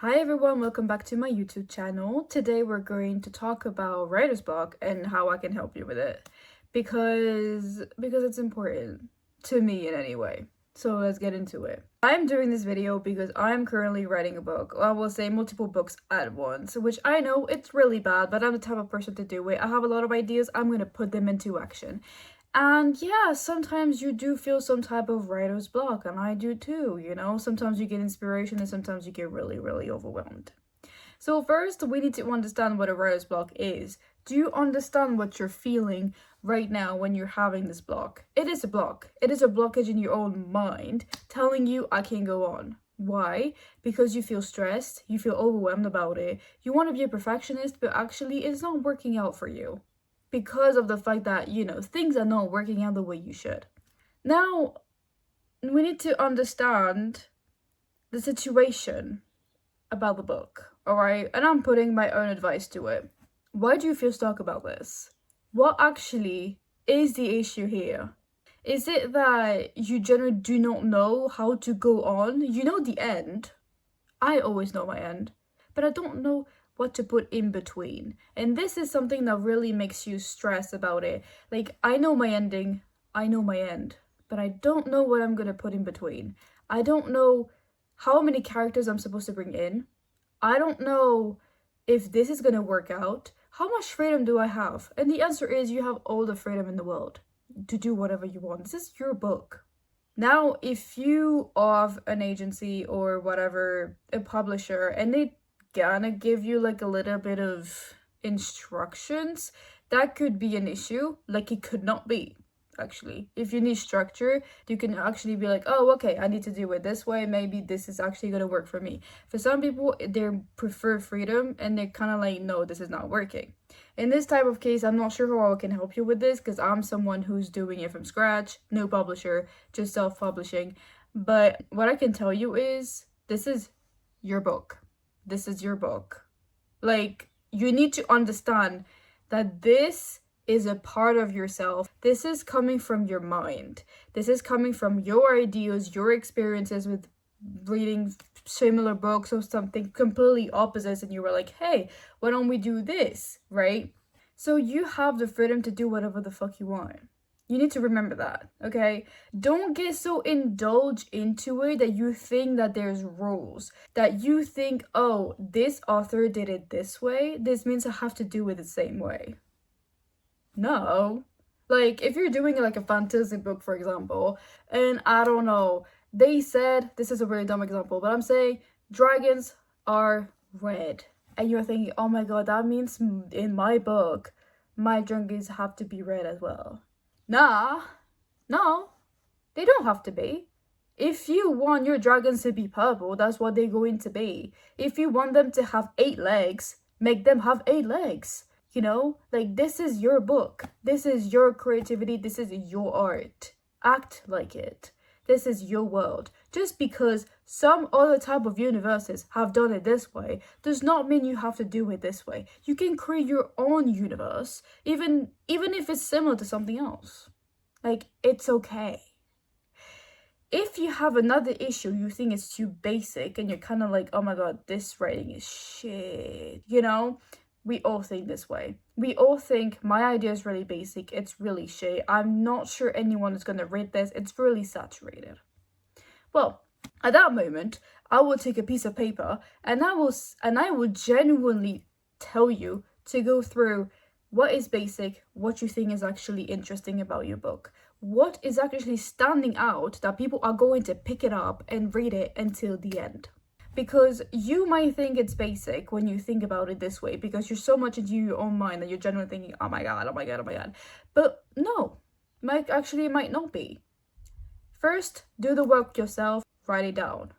Hi everyone, welcome back to my YouTube channel. Today we're going to talk about writer's block and how I can help you with it because it's important to me in any way. So let's get into it. I'm doing this video because I'm currently writing a book. I will say multiple books at once, which I know it's really bad, but I'm the type of person to do it. I have a lot of ideas, I'm going to put them into action. And yeah, sometimes you do feel some type of writer's block, and I do too, you know? Sometimes you get inspiration and sometimes you get really, really overwhelmed. So first, we need to understand what a writer's block is. Do you understand what you're feeling right now when you're having this block? It is a block. It is a blockage in your own mind telling you, I can't go on. Why? Because you feel stressed, you feel overwhelmed about it, you want to be a perfectionist, but actually it's not working out for you. Because of the fact that, things are not working out the way you should. Now, we need to understand the situation about the book, all right? And I'm putting my own advice to it. Why do you feel stuck about this? What actually is the issue here? Is it that you generally do not know how to go on? You know the end. I always know my end, but I don't know what to put in between. And this is something that really makes you stress about it. Like, I know my ending, I know my end, but I don't know what I'm gonna put in between. I don't know how many characters I'm supposed to bring in. I don't know if this is gonna work out. How much freedom do I have? And the answer is you have all the freedom in the world to do whatever you want. This is your book. Now, if you have an agency or whatever, a publisher, and they gonna give you like a little bit of instructions, that could be an issue. Like, it could not be, actually. If you need structure, you can actually be like, oh, okay, I need to do it this way, maybe this is actually gonna work for me. For some people, they prefer freedom and they're kind of like, no, this is not working. In this type of case, I'm not sure how I can help you with this because I'm someone who's doing it from scratch, no publisher, just self-publishing. But what I can tell you is this is your book. This is your book. Like, you need to understand that this is a part of yourself. This is coming from your mind. This is coming from your ideas, your experiences with reading similar books or something completely opposite, and you were like, hey, why don't we do this, right? So you have the freedom to do whatever the fuck you want. You need to remember that, okay? Don't get so indulged into it that you think that there's rules. That you think, oh, this author did it this way, this means I have to do it the same way. No. Like, if you're doing like a fantasy book, for example, and I don't know, they said, this is a really dumb example, but I'm saying dragons are red. And you're thinking, oh my god, that means in my book, my dragons have to be red as well. Nah, no, they don't have to be. If you want your dragons to be purple, that's what they're going to be. If you want them to have 8 legs, make them have 8 legs. You know, like, this is your book. This is your creativity. This is your art. Act like it. This is your world. Just because some other type of universes have done it this way does not mean you have to do it this way. You can create your own universe, even if it's similar to something else. Like, it's okay. If you have another issue, you think it's too basic and you're kind of like, oh my god, this writing is shit, you know? We all think this way. We all think my idea is really basic, it's really shit, I'm not sure anyone is going to read this, it's really saturated. Well, at that moment, I will take a piece of paper and I will genuinely tell you to go through what is basic, what you think is actually interesting about your book, what is actually standing out that people are going to pick it up and read it until the end. Because you might think it's basic when you think about it this way, because you're so much into your own mind that you're generally thinking, oh my god, oh my god, oh my god. But no, it might not be. First, do the work yourself, write it down.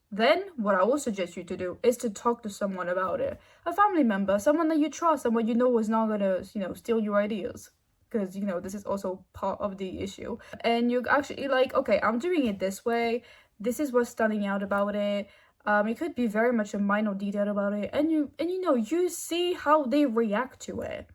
Then, what I will suggest you to do is to talk to someone about it. A family member, someone that you trust, someone you know is not gonna, steal your ideas. Because, this is also part of the issue. And you're actually like, okay, I'm doing it this way. This is what's standing out about it. It could be very much a minor detail about it, and you see how they react to it.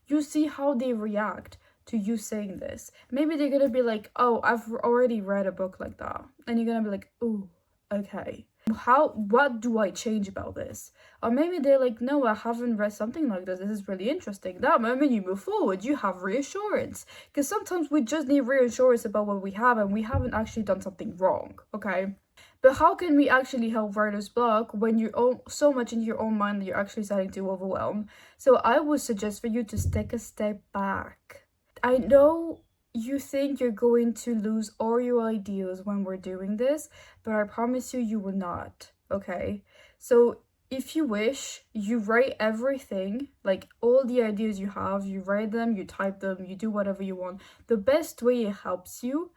You see how they react to you saying this. Maybe they're gonna be like, oh, I've already read a book like that, and you're gonna be like, oh, okay. What do I change about this? Or maybe they're like, no, I haven't read something like this is really interesting. That moment you move forward, you have reassurance, because sometimes we just need reassurance about what we have and we haven't actually done something wrong. Okay, but how can we actually help writer's block when you're so much in your own mind that you're actually starting to overwhelm? So I would suggest for you to take a step back. I know you think you're going to lose all your ideas when we're doing this, but I promise you, you will not. Okay? So if you wish, you write everything, like all the ideas you have, you write them, you type them, you do whatever you want. The best way it helps you,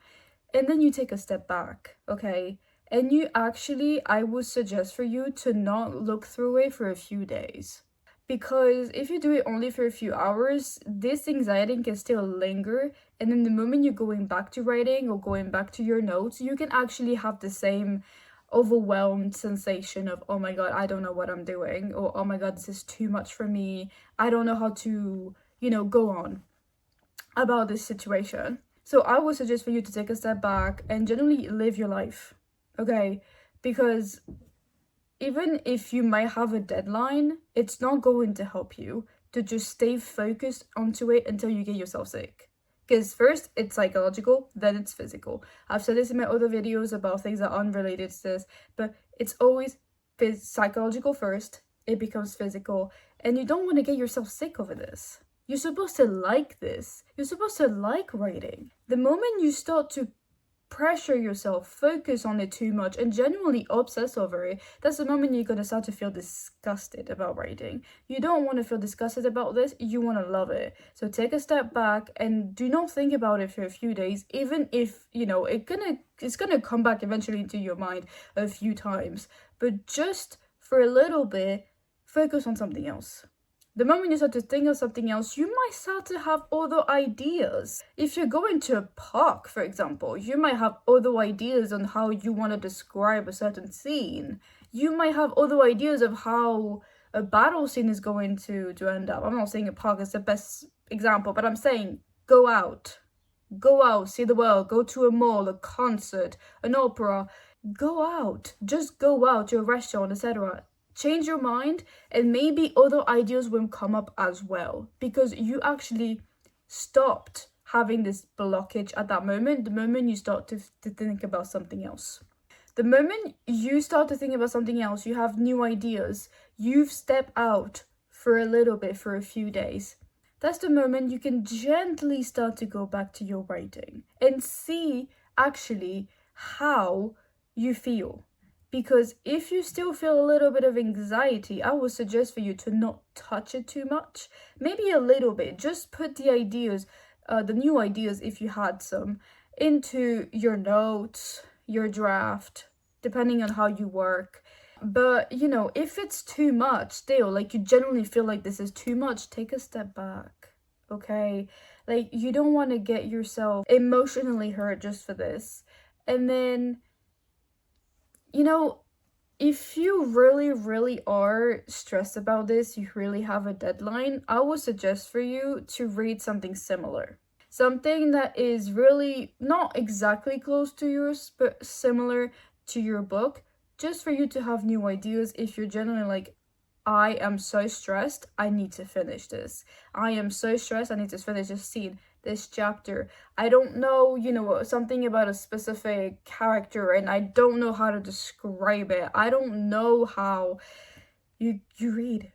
and then you take a step back, okay? And you actually, I would suggest for you to not look through it for a few days. Because if you do it only for a few hours, this anxiety can still linger. And then the moment you're going back to writing or going back to your notes, you can actually have the same overwhelmed sensation of, oh my God, I don't know what I'm doing. Or, oh my God, this is too much for me. I don't know how to, go on about this situation. So I would suggest for you to take a step back and generally live your life, okay? Because even if you might have a deadline, it's not going to help you to just stay focused onto it until you get yourself sick. Because first, it's psychological, then it's physical. I've said this in my other videos about things that are unrelated to this, but it's always psychological first, it becomes physical, and you don't want to get yourself sick over this. You're supposed to like this. You're supposed to like writing. The moment you start to pressure yourself, focus on it too much, and genuinely obsess over it, that's the moment you're going to start to feel disgusted about writing. You don't want to feel disgusted about this, you want to love it. So take a step back and do not think about it for a few days, even if, it's gonna come back eventually into your mind a few times. But just for a little bit, focus on something else. The moment you start to think of something else, you might start to have other ideas. If you're going to a park, for example, you might have other ideas on how you want to describe a certain scene. You might have other ideas of how a battle scene is going to end up. I'm not saying a park is the best example, but I'm saying go out. Go out, see the world, go to a mall, a concert, an opera. Go out. Just go out to a restaurant, etc. Change your mind, and maybe other ideas will come up as well, because you actually stopped having this blockage at that moment, the moment you start to think about something else. The moment you start to think about something else, you have new ideas, you've stepped out for a little bit, for a few days. That's the moment you can gently start to go back to your writing and see actually how you feel. Because if you still feel a little bit of anxiety, I would suggest for you to not touch it too much. Maybe a little bit. Just put the ideas, the new ideas, if you had some, into your notes, your draft, depending on how you work. But, if it's too much still, like you genuinely feel like this is too much, take a step back, okay? Like, you don't want to get yourself emotionally hurt just for this. And then, if you really, really are stressed about this, you really have a deadline, I would suggest for you to read something similar. Something that is really not exactly close to yours, but similar to your book, just for you to have new ideas if you're generally like, I am so stressed, I need to finish this. I am so stressed, I need to finish this scene, this chapter. I don't know, something about a specific character, and I don't know how to describe it. I don't know how you read.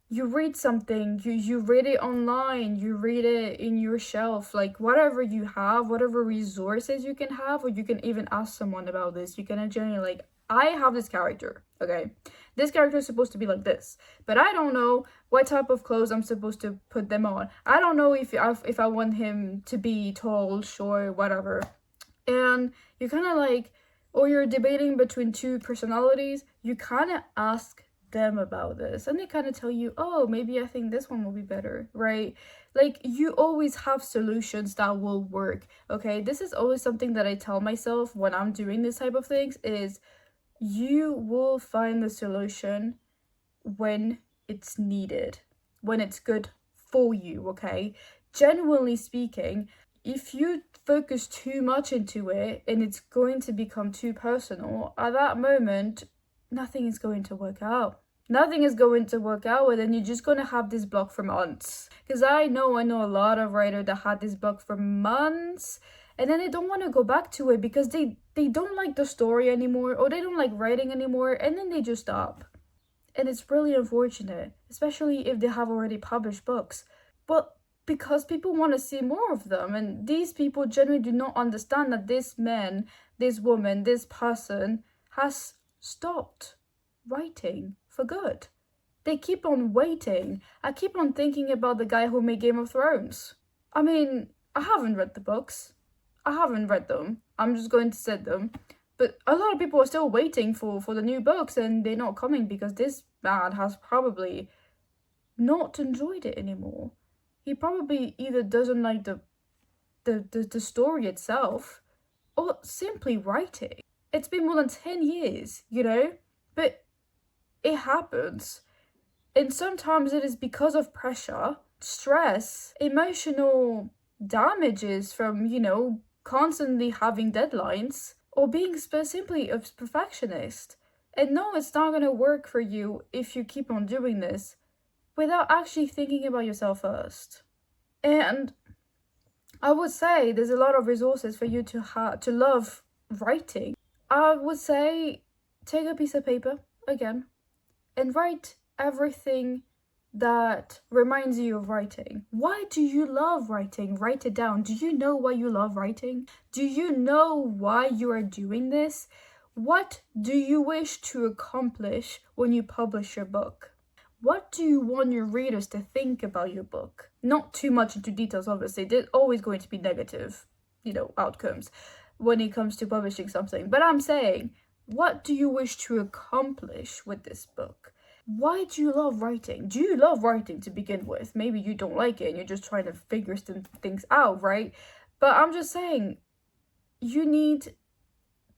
You read something, you read it online, you read it in your shelf, like whatever you have, whatever resources you can have, or you can even ask someone about this. You can genuinely like, I have this character, okay? This character is supposed to be like this, but I don't know what type of clothes I'm supposed to put them on. I don't know if I want him to be tall, short, whatever. And you're kind of like, or you're debating between two personalities, you kind of ask them about this, and they kind of tell you, oh, maybe I think this one will be better, right? Like, you always have solutions that will work, okay? This is always something that I tell myself when I'm doing this type of things, is you will find the solution when it's needed, when it's good for you, okay? Genuinely speaking, if you focus too much into it and it's going to become too personal, at that moment, nothing is going to work out. Nothing is going to work out, and then you're just going to have this block for months. Because I know a lot of writers that had this block for months, and then they don't want to go back to it because they don't like the story anymore, or they don't like writing anymore, and then they just stop. And it's really unfortunate, especially if they have already published books. But because people want to see more of them, and these people genuinely do not understand that this man, this woman, this person has stopped writing for good. They keep on waiting. I keep on thinking about the guy who made Game of Thrones. I mean, I haven't read the books. I haven't read them. I'm just going to say them. But a lot of people are still waiting for the new books, and they're not coming because this man has probably not enjoyed it anymore. He probably either doesn't like the story itself, or simply writing. It's been more than 10 years, you know? But it happens. And sometimes it is because of pressure, stress, emotional damages from, constantly having deadlines, or being simply a perfectionist. And no, it's not going to work for you if you keep on doing this without actually thinking about yourself first. And I would say there's a lot of resources for you to love writing. I would say take a piece of paper again and write everything that reminds you of writing. Why do you love writing? Write it down. Do you know why you love writing? Do you know why you are doing this? What do you wish to accomplish when you publish your book? What do you want your readers to think about your book? Not too much into details, obviously. There's always going to be negative, outcomes when it comes to publishing something. But I'm saying, what do you wish to accomplish with this book? Why do you love writing? Do you love writing to begin with? Maybe you don't like it and you're just trying to figure things out, right? But I'm just saying, you need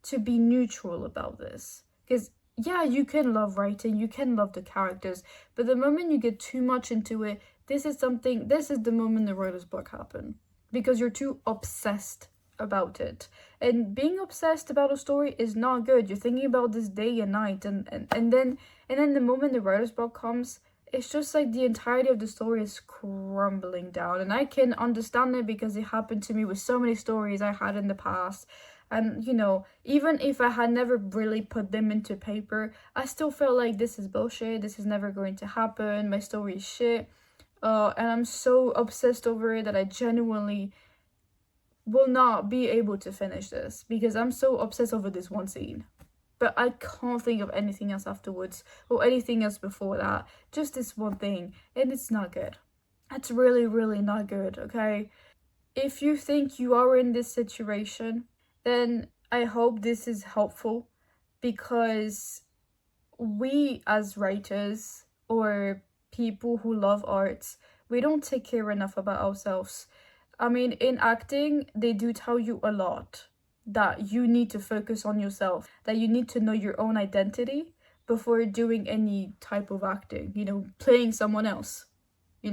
to be neutral about this. Because, yeah, you can love writing, you can love the characters, but the moment you get too much into it, this is the moment the writer's block happen. Because you're too obsessed about it. And being obsessed about a story is not good. You're thinking about this day and night, and then the moment the writer's block comes, it's just like the entirety of the story is crumbling down. And I can understand it because it happened to me with so many stories I had in the past. And even if I had never really put them into paper, I still felt like this is bullshit, this is never going to happen, my story is shit, and I'm so obsessed over it that I genuinely will not be able to finish this because I'm so obsessed over this one scene. But I can't think of anything else afterwards or anything else before that. Just this one thing, and it's not good. It's really, really not good, okay? If you think you are in this situation, then I hope this is helpful, because we as writers or people who love arts, we don't take care enough about ourselves. I mean, in acting, they do tell you a lot that you need to focus on yourself, that you need to know your own identity before doing any type of acting, playing someone else. You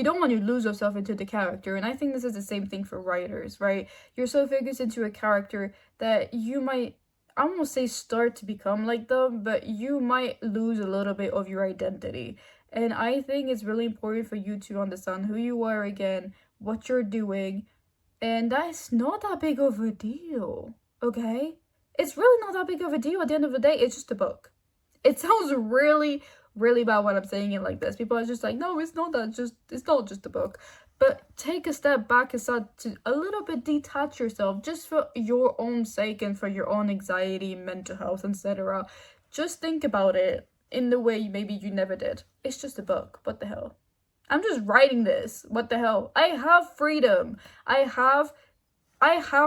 don't want to lose yourself into the character. And I think this is the same thing for writers, right? You're so focused into a character that you might, I won't say start to become like them, but you might lose a little bit of your identity. And I think it's really important for you to understand who you are again, what you're doing, and that's not that big of a deal, okay? It's really not that big of a deal. At the end of the day, it's just a book. It sounds really, really bad when I'm saying it like this. People are just like, no, it's not just a book. But take a step back and start to a little bit detach yourself, just for your own sake and for your own anxiety, mental health, etc. Just think about it in the way maybe you never did. It's just a book. What the hell? I'm just writing this. What the hell? I have freedom. I have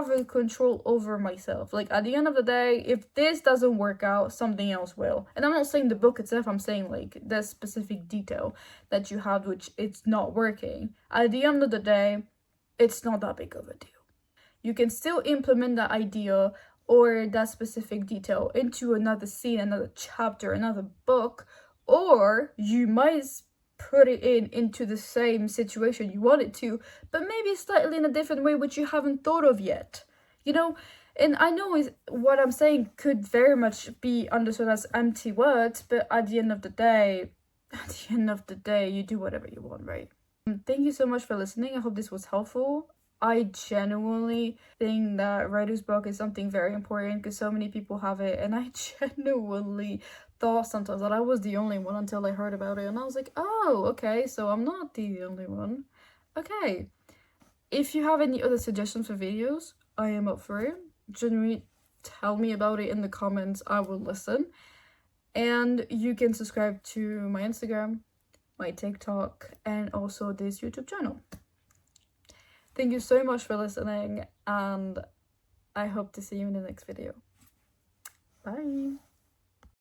a control over myself. Like, at the end of the day, if this doesn't work out, something else will. And I'm not saying the book itself, I'm saying like the specific detail that you have, which it's not working. At the end of the day, it's not that big of a deal. You can still implement that idea or that specific detail into another scene, another chapter, another book, or you might put it into the same situation you want it to, but maybe slightly in a different way, which you haven't thought of yet. And I know what I'm saying could very much be understood as empty words, but at the end of the day, you do whatever you want, right? Thank you so much for listening. I hope this was helpful. I genuinely think that writer's block is something very important because so many people have it, and I genuinely thought sometimes that I was the only one until I heard about it, and I was like, oh, okay, so I'm not the only one. Okay. If you have any other suggestions for videos, I am up for it. Genuinely tell me about it in the comments. I will listen. And you can subscribe to my Instagram, my TikTok, and also this YouTube channel. Thank you so much for listening, and I hope to see you in the next video. Bye!